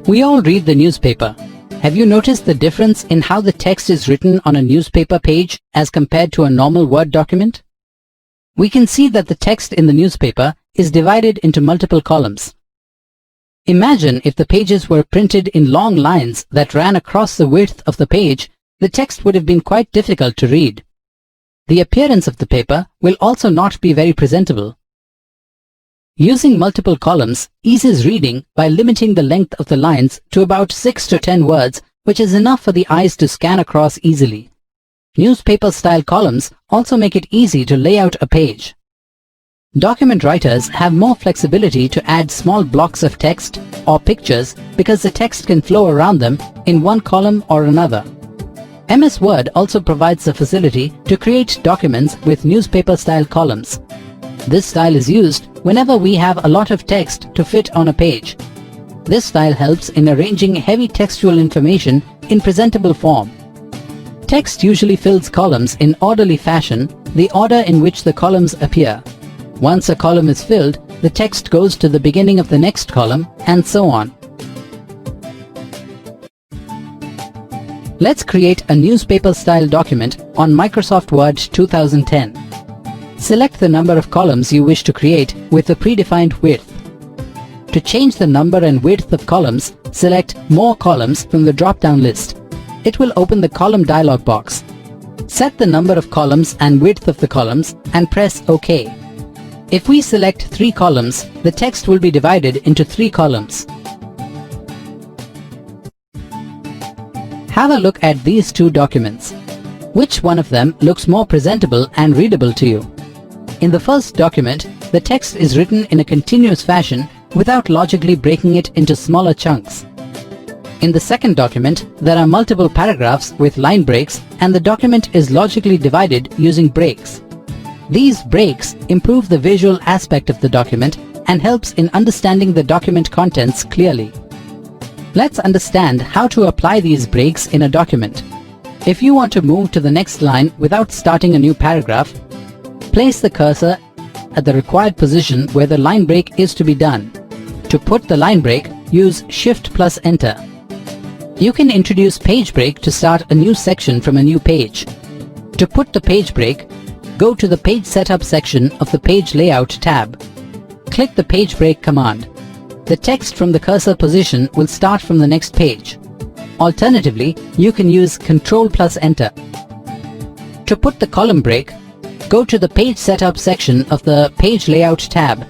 We all read the newspaper. Have you noticed the difference in how the text is written on a newspaper page as compared to a normal Word document? We can see that the text in the newspaper is divided into multiple columns. Imagine if the pages were printed in long lines that ran across the width of the page, the text would have been quite difficult to read. The appearance of the paper will also not be very presentable. Using multiple columns eases reading by limiting the length of the lines to about 6 to 10 words, which is enough for the eyes to scan across easily. Newspaper-style columns also make it easy to lay out a page. Document writers have more flexibility to add small blocks of text or pictures because the text can flow around them in one column or another. MS Word also provides the facility to create documents with newspaper-style columns. This style is used whenever we have a lot of text to fit on a page. This style helps in arranging heavy textual information in presentable form. Text usually fills columns in orderly fashion, the order in which the columns appear. Once a column is filled, the text goes to the beginning of the next column, and so on. Let's create a newspaper-style document on Microsoft Word 2010. Select the number of columns you wish to create with a predefined width. To change the number and width of columns, select More Columns from the drop-down list. It will open the column dialog box. Set the number of columns and width of the columns and press OK. If we select 3 columns, the text will be divided into 3 columns. Have a look at these 2 documents. Which one of them looks more presentable and readable to you? In the first document, the text is written in a continuous fashion without logically breaking it into smaller chunks. In the second document, there are multiple paragraphs with line breaks, and the document is logically divided using breaks. These breaks improve the visual aspect of the document and helps in understanding the document contents clearly. Let's understand how to apply these breaks in a document. If you want to move to the next line without starting a new paragraph, place the cursor at the required position where the line break is to be done. To put the line break, use Shift plus Enter. You can introduce page break to start a new section from a new page. To put the page break, go to the Page Setup section of the Page Layout tab. Click the Page Break command. The text from the cursor position will start from the next page. Alternatively, you can use Ctrl plus Enter. To put the column break, go to the Page Setup section of the Page Layout tab.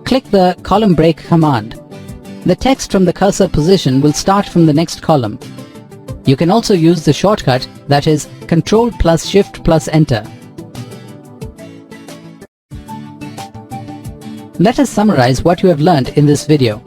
Click the Column Break command. The text from the cursor position will start from the next column. You can also use the shortcut that is Ctrl plus Shift plus Enter. Let us summarize what you have learned in this video.